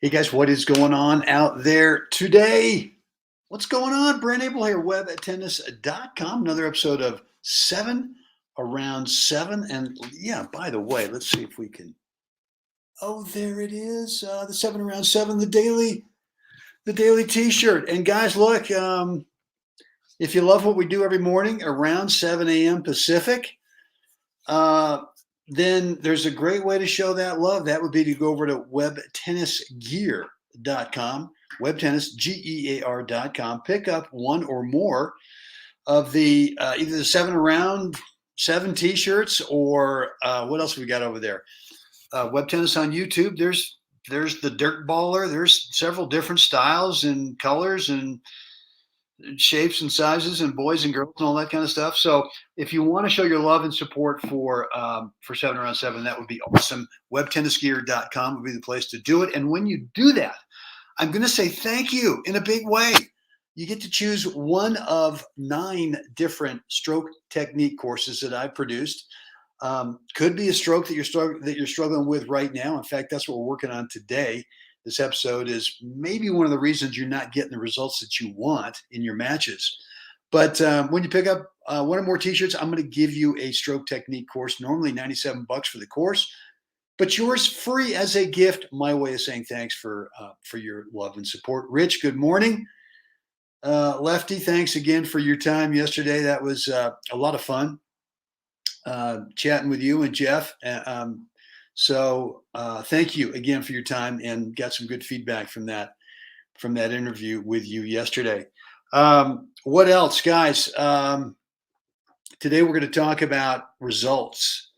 Hey guys, what is going on out there today? What's going on? Brent Abel here, webtennis.com. Another episode of 7 Around 7. And yeah, by the way, let's see if we can. Oh, there it is. The 7 Around 7, the daily t-shirt. And guys, look, if you love what we do every morning around 7 a.m. Pacific, uh, then there's a great way to show that love. That would be to go over to webtennisgear.com, webtennisgear.com, pick up one or more of the either the 7 Around 7 t-shirts or what else we got over there? Web Tennis on YouTube. There's the Dirt Baller. There's several different styles and colors and shapes and sizes and boys and girls and all that kind of stuff. So if you want to show your love and support for 7 Around 7, that would be awesome. Webtennisgear.com would be the place to do it. And when you do that, I'm going to say thank you in a big way. You get to choose one of 9 different stroke technique courses that I've produced. Could be a stroke that you're struggling with right now. In fact, that's what we're working on today. This episode is maybe one of the reasons you're not getting the results that you want in your matches. But when you pick up one or more t-shirts, I'm going to give you a stroke technique course, normally $97 for the course, but yours free as a gift. My way of saying thanks for your love and support. Rich, good morning. Lefty, thanks again for your time yesterday. That was a lot of fun chatting with you and Jeff. So thank you again for your time, and got some good feedback from that interview with you yesterday. What else, guys? Today we're going to talk about results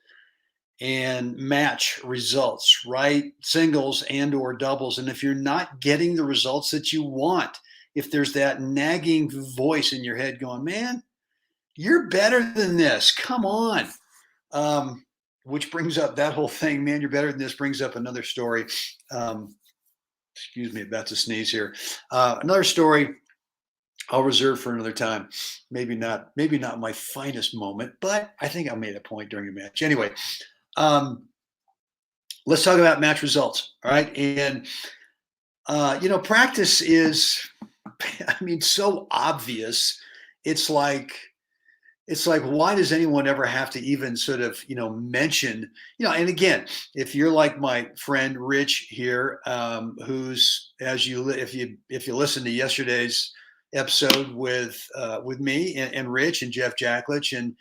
and match results, right? Singles and or doubles. And if you're not getting the results that you want, if there's that nagging voice in your head going, man, you're better than this, come on. Which brings up that whole thing, man, you're better than this, brings up another story. Excuse me, about to sneeze here. Another story I'll reserve for another time. Maybe not my finest moment, but I think I made a point during a match. Anyway, let's talk about match results. All right. And, practice is, so obvious. It's like, why does anyone ever have to even sort of, mention, and again, if you're like my friend Rich here, who's, if you listen to yesterday's episode with me and Rich and Jeff Jacklich, and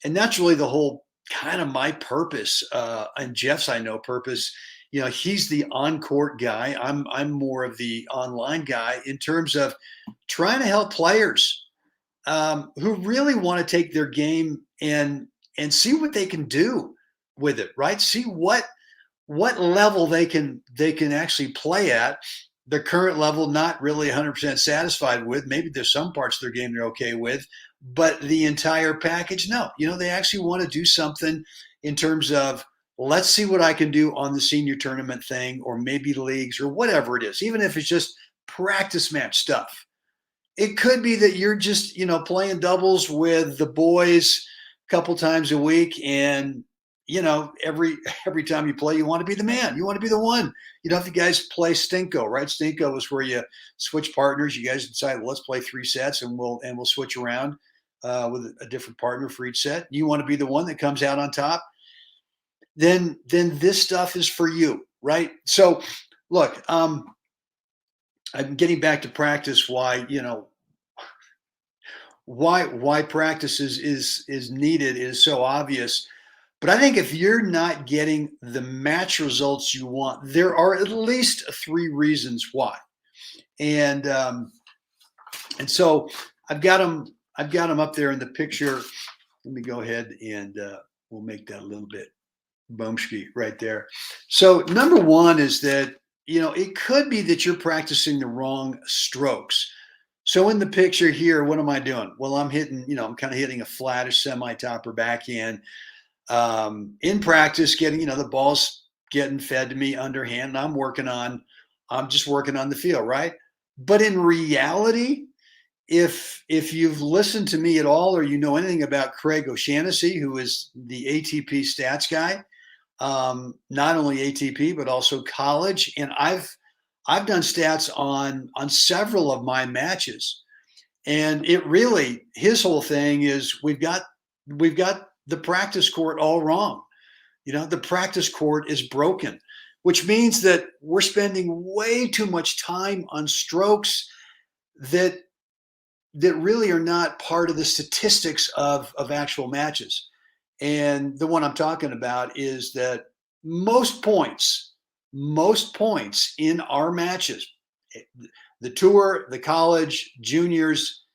that's really the whole kind of my purpose, and Jeff's, I know, purpose. He's the on-court guy. I'm more of the online guy in terms of trying to help players who really want to take their game and see what they can do with it, right? See what level they can actually play at. Their current level, not really 100% satisfied with. Maybe there's some parts of their game they're okay with, but the entire package, no. They actually want to do something in terms of, let's see what I can do on the senior tournament thing, or maybe leagues, or whatever it is, even if it's just practice match stuff. It could be that you're just, playing doubles with the boys a couple times a week, and every time you play, you want to be the man. You want to be the one. If you guys play Stinko, right? Stinko is where you switch partners. You guys decide, well, let's play 3 sets, and we'll switch around with a different partner for each set. You want to be the one that comes out on top. Then this stuff is for you, right? So, look, I'm getting back to practice. Why practice is needed is so obvious. But I think if you're not getting the match results you want, there are at least 3 reasons why. And so I've got them up there in the picture. Let me go ahead and we'll make that a little bit boomski right there. So number 1 is that, it could be that you're practicing the wrong strokes. So in the picture here, what am I doing? Well, I'm hitting, I'm kind of hitting a flattish semi-topper backhand. In practice, getting, the ball's getting fed to me underhand, and I'm just working on the feel, right? But in reality, if you've listened to me at all, or you know anything about Craig O'Shaughnessy, who is the ATP stats guy, not only ATP but also college. And I've done stats on several of my matches, and it really, his whole thing is we've got the practice court all wrong. The practice court is broken, which means that we're spending way too much time on strokes that really are not part of the statistics of actual matches. And the one I'm talking about is that most points in our matches, the tour, the college, juniors,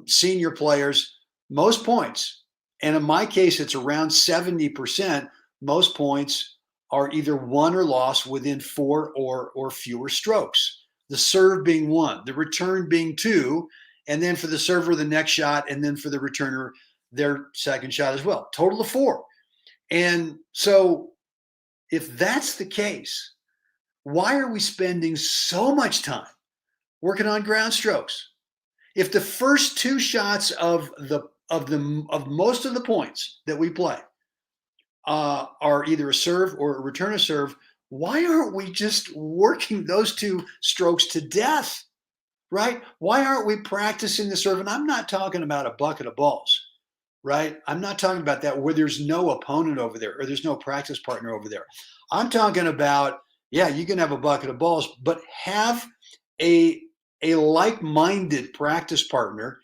senior players, most points, and in my case, it's around 70%, most points are either won or lost within 4 or fewer strokes. The serve being 1, the return being 2, and then for the server, the next shot, and then for the returner, their second shot as well. Total of 4. And so if that's the case, why are we spending so much time working on ground strokes? If the first 2 shots of most of the points that we play are either a serve or a return a serve, why aren't we just working those 2 strokes to death, right? Why aren't we practicing the serve? And I'm not talking about a bucket of balls, right? I'm not talking about that where there's no opponent over there or there's no practice partner over there. I'm talking about, yeah, you can have a bucket of balls, but have a like-minded practice partner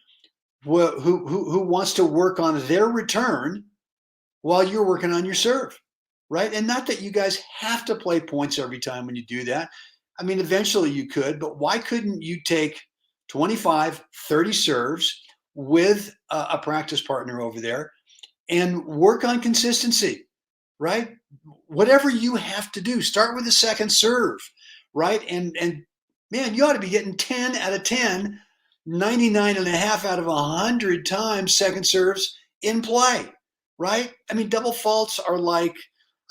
who wants to work on their return while you're working on your serve, right? And not that you guys have to play points every time when you do that. I mean, eventually you could, but why couldn't you take 25, 30 serves with a practice partner over there and work on consistency, right? Whatever you have to do, start with the second serve, right? And man, you ought to be getting 10 out of 10, 99 and a half out of 100 times second serves in play, right? I mean, double faults are like,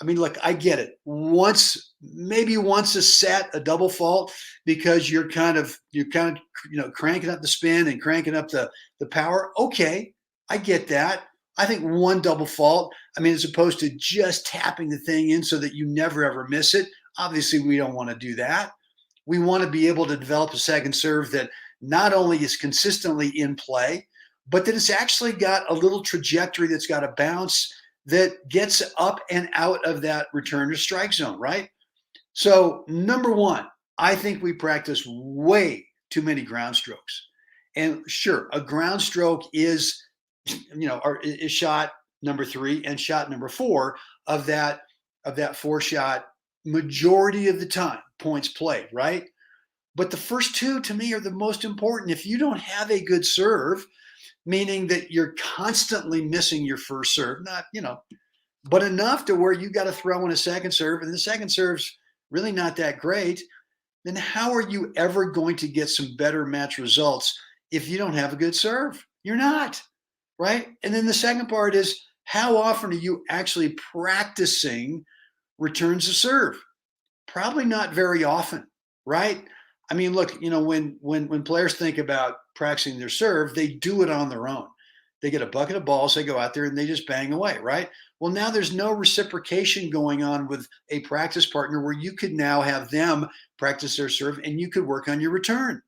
I mean, look, I get it. Maybe once a set, a double fault, because you're kind of cranking up the spin and cranking up the power. Okay, I get that. I think one double fault, I mean, as opposed to just tapping the thing in so that you never ever miss it. Obviously, we don't want to do that. We want to be able to develop a second serve that not only is consistently in play, but that it's actually got a little trajectory that's got a bounce that gets up and out of that return to strike zone, right? So, number 1, I think we practice way too many ground strokes. And sure, a ground stroke is shot number 3 and shot number 4 of that 4-shot majority of the time points played, right? But the first 2 to me are the most important. If you don't have a good serve, meaning that you're constantly missing your first serve, not, but enough to where you got to throw in a second serve and the second serve's really not that great, then how are you ever going to get some better match results if you don't have a good serve? You're not, right? And then the second part is, how often are you actually practicing returns of serve? Probably not very often, right? I mean, look, when players think about practicing their serve, they do it on their own. They get a bucket of balls, they go out there and they just bang away, right? Well, now there's no reciprocation going on with a practice partner where you could now have them practice their serve and you could work on your return.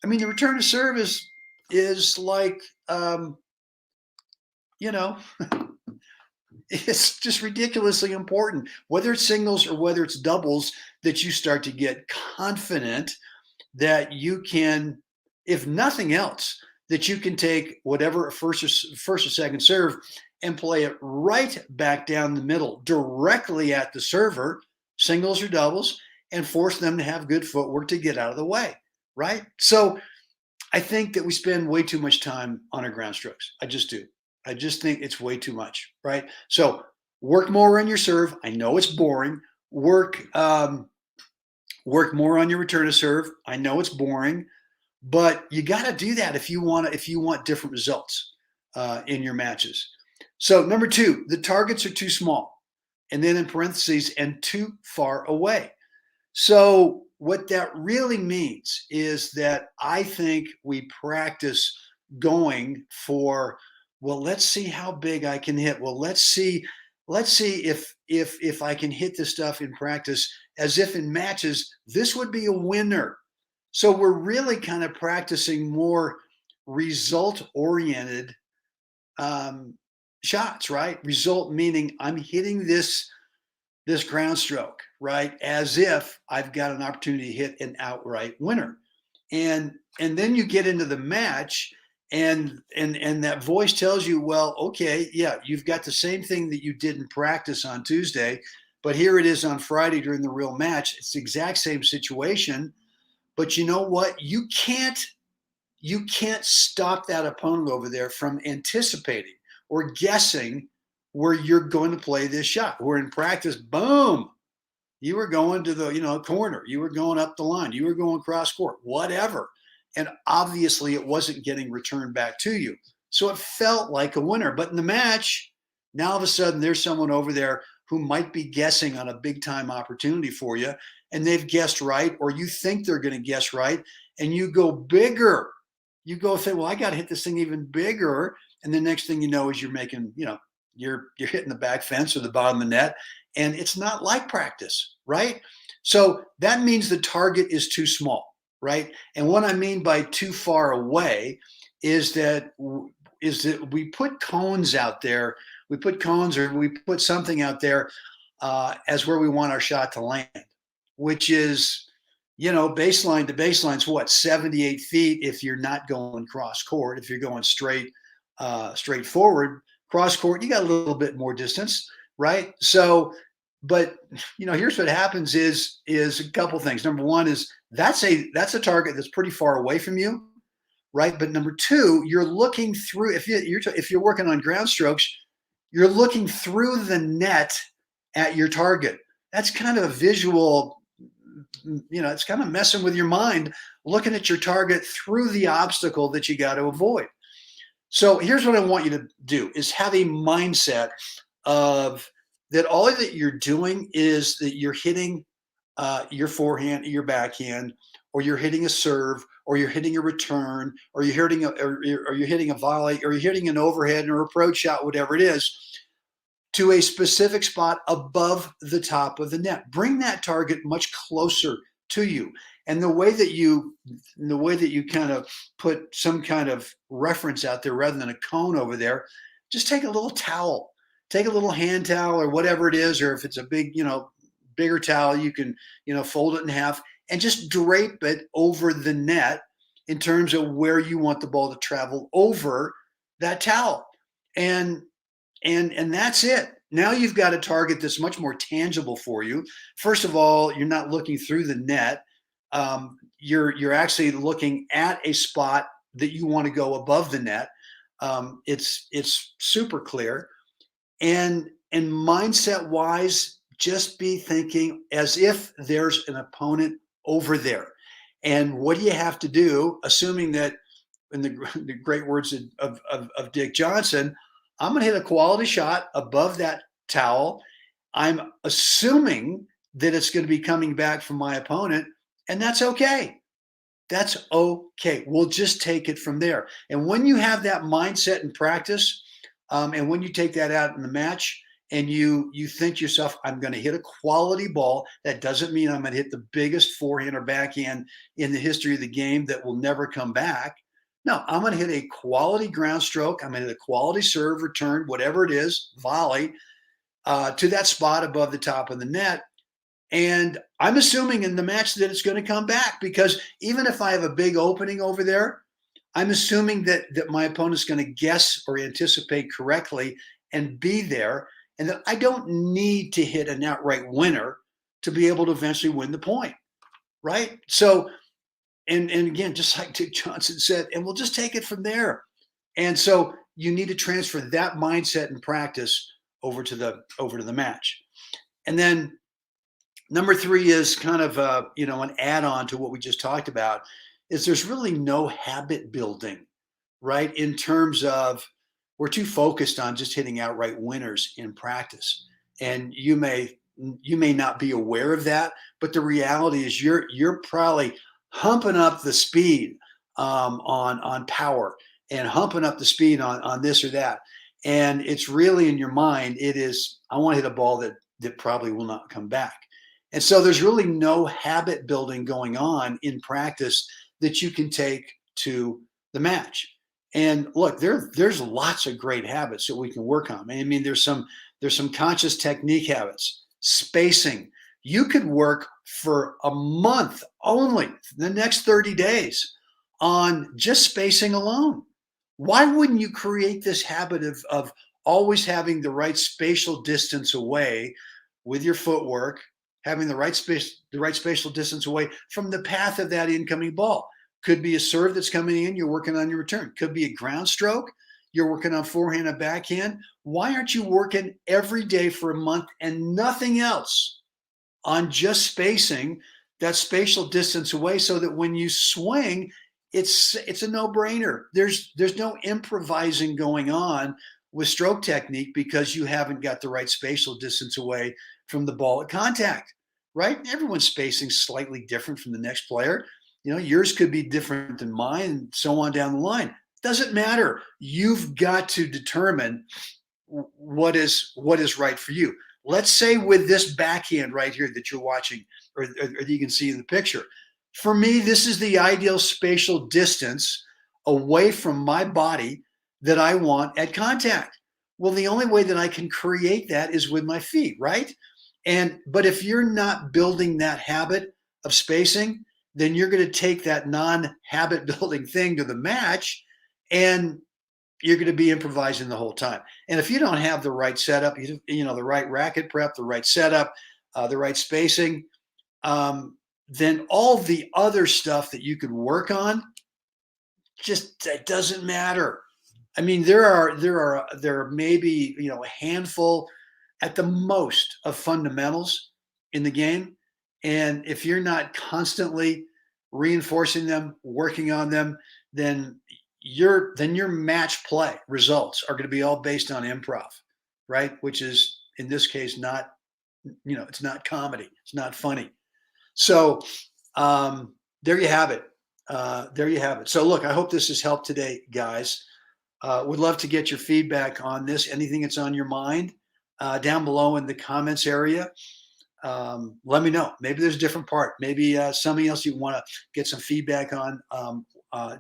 I mean, the return to serve is like, it's just ridiculously important, whether it's singles or whether it's doubles, that you start to get confident that you can, if nothing else, that you can take whatever first or second serve and play it right back down the middle, directly at the server, singles or doubles, and force them to have good footwork to get out of the way, right? So I think that we spend way too much time on our ground strokes. I just do. I just think it's way too much, right? So work more on your serve. I know it's boring. Work more on your return to serve. I know it's boring, but you got to do that if you want different results in your matches. So number 2, the targets are too small, and then in parentheses, and too far away. So what that really means is that I think we practice going for, well, let's see how big I can hit. Well, let's see let's see if I can hit this stuff in practice, as if in matches this would be a winner. So we're really kind of practicing more result oriented shots, right? Result meaning I'm hitting this ground stroke, right? As if I've got an opportunity to hit an outright winner. And then you get into the match, and that voice tells you, well, okay, yeah, you've got the same thing that you did in practice on Tuesday, but here it is on Friday during the real match. It's the exact same situation, but you know what? You can't stop that opponent over there from anticipating or guessing where you're going to play this shot. Where in practice, boom, you were going to the corner, you were going up the line, you were going cross court, whatever. And obviously it wasn't getting returned back to you. So it felt like a winner. But in the match, now all of a sudden there's someone over there who might be guessing on a big time opportunity for you, and they've guessed right, or you think they're going to guess right, and you go bigger. You go say, well, I got to hit this thing even bigger. And the next thing you know is you're making, you're hitting the back fence or the bottom of the net, and it's not like practice, right? So that means the target is too small, right? And what I mean by too far away is that we put cones out there. We put cones, or we put something out there as where we want our shot to land, which is, baseline to baseline is what, 78 feet if you're not going cross court. If you're going straight forward, cross court, you got a little bit more distance, right? So, but here's what happens is a couple things. Number one is that's a target that's pretty far away from you, right? But number two, you're looking through. If you're working on ground strokes, you're looking through the net at your target. That's kind of a visual. It's kind of messing with your mind, looking at your target through the obstacle that you got to avoid. So here's what I want you to do: is have a mindset of that all that you're doing is that you're hitting your forehand, your backhand, or you're hitting a serve, or you're hitting a return, or you're hitting a volley, or you're hitting an overhead or approach shot, whatever it is, to a specific spot above the top of the net. Bring that target much closer to you. And the way that you kind of put some kind of reference out there rather than a cone over there, just take a little towel, take a little hand towel or whatever it is, or if it's a big, bigger towel, you can, fold it in half and just drape it over the net in terms of where you want the ball to travel over that towel. And that's it. Now you've got a target that's much more tangible for you. First of all, you're not looking through the net. You're actually looking at a spot that you want to go above the net. It's super clear. And mindset wise, just be thinking as if there's an opponent over there. And what do you have to do? Assuming that, in the great words of Dick Johnson, I'm going to hit a quality shot above that towel. I'm assuming that it's going to be coming back from my opponent, and that's okay. That's okay. We'll just take it from there. And when you have that mindset in practice, and when you take that out in the match, and you think to yourself, I'm going to hit a quality ball. That doesn't mean I'm going to hit the biggest forehand or backhand in the history of the game that will never come back. No, I'm going to hit a quality ground stroke. I'm going to hit a quality serve, return, whatever it is, volley, to that spot above the top of the net. And I'm assuming in the match that it's going to come back, because even if I have a big opening over there, I'm assuming that my opponent's going to guess or anticipate correctly and be there, and that I don't need to hit an outright winner to be able to eventually win the point, right? So, and again, just like Dick Johnson said, and we'll just take it from there. And so you need to transfer that mindset and practice over to the match. And then number three is kind of an add-on to what we just talked about, is there's really no habit building, right? In terms of, we're too focused on just hitting outright winners in practice. And you may not be aware of that, but the reality is you're probably humping up the speed on power, and humping up the speed on this or that. And it's really in your mind, it is, I want to hit a ball that probably will not come back. And so there's really no habit building going on in practice that you can take to the match. And look, there's lots of great habits that we can work on. I mean, there's some conscious technique habits, spacing. You could work for a month only, the next 30 days, on just spacing alone. Why wouldn't you create this habit of always having the right spatial distance away with your footwork, having the right spatial distance away from the path of that incoming ball? Could be a serve that's coming in, you're working on your return. Could be a ground stroke, you're working on forehand and backhand. Why aren't you working every day for a month and nothing else on just spacing that spatial distance away, so that when you swing, it's a no-brainer. There's no improvising going on with stroke technique because you haven't got the right spatial distance away from the ball at contact, right? Everyone's spacing slightly different from the next player. Yours could be different than mine, and so on down the line. Doesn't matter. You've got to determine what is right for you. Let's say with this backhand right here that you're watching, or that you can see in the picture. For me, this is the ideal spatial distance away from my body that I want at contact. Well, the only way that I can create that is with my feet, right? But if you're not building that habit of spacing, then you're going to take that non-habit building thing to the match, and you're going to be improvising the whole time. And if you don't have the right setup, the right racket prep, the right setup, the right spacing, then all the other stuff that you could work on, just, it doesn't matter. I mean, there are maybe a handful at the most of fundamentals in the game, and if you're not constantly reinforcing them, working on them, then your match play results are going to be all based on improv, right? Which is, in this case, not, it's not comedy, it's not funny. So there you have it. So look, I hope this has helped today, guys. Would love to get your feedback on this. Anything that's on your mind, down below in the comments area. Let me know. Maybe there's a different part. Maybe something else you want to get some feedback on.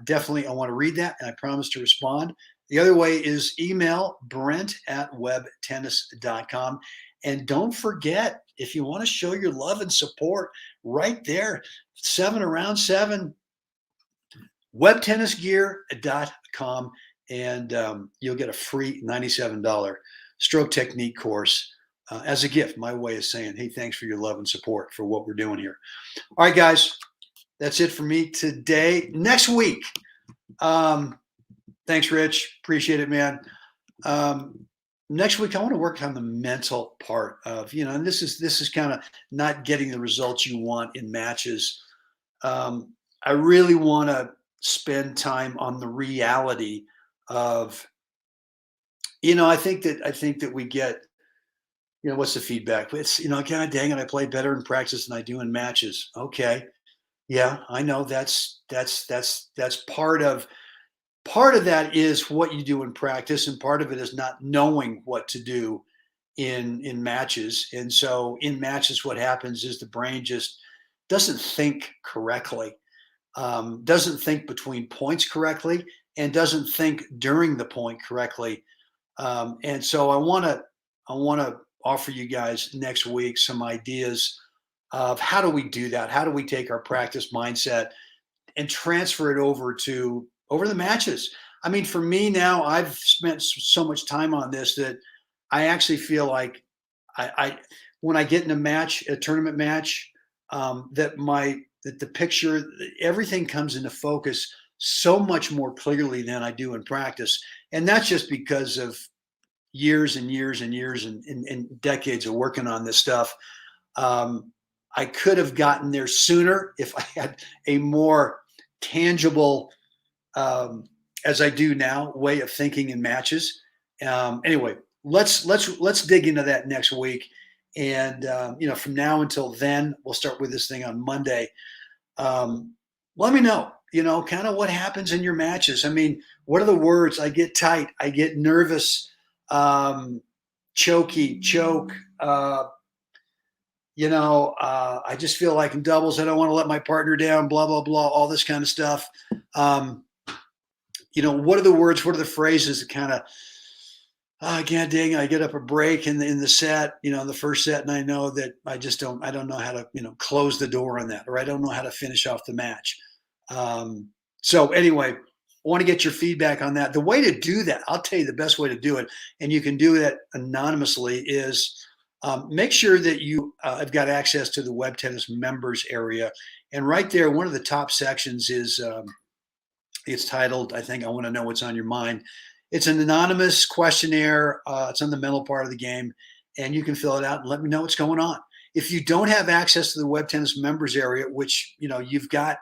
Definitely, I want to read that, and I promise to respond. The other way is email brent@webtennis.com. And don't forget, if you want to show your love and support, right there, 7 around 7, webtennisgear.com, and you'll get a free $97 stroke technique course as a gift. My way of saying, hey, thanks for your love and support for what we're doing here. All right, guys, that's it for me today. Next week, thanks, Rich. Appreciate it, man. Next week, I want to work on the mental part of, and this is kind of not getting the results you want in matches. I really want to spend time on the reality of, I think that we get, what's the feedback? It's, God dang it, I play better in practice than I do in matches. Okay. Yeah, I know that's part of that is what you do in practice, and part of it is not knowing what to do in matches. And so in matches, what happens is the brain just doesn't think correctly, doesn't think between points correctly, and doesn't think during the point correctly. And so I want to offer you guys next week some ideas of how do we do that? How do we take our practice mindset and transfer it over the matches? I mean, for me now, I've spent so much time on this that I actually feel like I when I get in a tournament match, that the picture, everything comes into focus so much more clearly than I do in practice. And that's just because of years and years and years and decades of working on this stuff. I could have gotten there sooner if I had a more tangible, as I do now, way of thinking in matches. Anyway, let's dig into that next week. And from now until then, we'll start with this thing on Monday. Let me know, kind of what happens in your matches. I mean, what are the words? I get tight, I get nervous, chokey, choke. I just feel like in doubles, I don't want to let my partner down, blah, blah, blah, all this kind of stuff. What are the words? What are the phrases that kind of, God dang, I get up a break in the set, in the first set, and I know that I don't know how to, close the door on that, or I don't know how to finish off the match. So anyway, I want to get your feedback on that. The way to do that, I'll tell you the best way to do it, and you can do that anonymously, is make sure that you have got access to the Web Tennis members area. And right there, one of the top sections is, it's titled, I think, I want to know what's on your mind. It's an anonymous questionnaire. It's on the mental part of the game, and you can fill it out and let me know what's going on. If you don't have access to the Web Tennis members area, which, you've got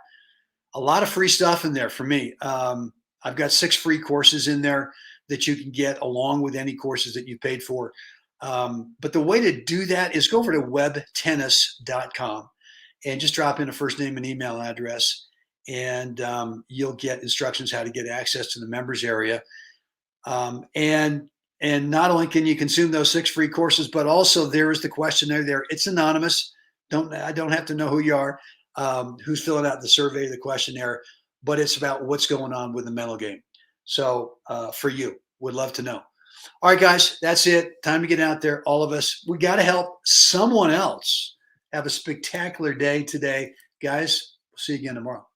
a lot of free stuff in there for me. I've got 6 free courses in there that you can get along with any courses that you paid for. But the way to do that is go over to webtennis.com and just drop in a first name and email address, and you'll get instructions how to get access to the members area. And not only can you consume those 6 free courses, but also there is the questionnaire there. It's anonymous. I don't have to know who you are, who's filling out the survey, the questionnaire, but it's about what's going on with the mental game. So for you, would love to know. All right, guys, that's it. Time to get out there. All of us, we got to help someone else have a spectacular day today. Guys, we'll see you again tomorrow.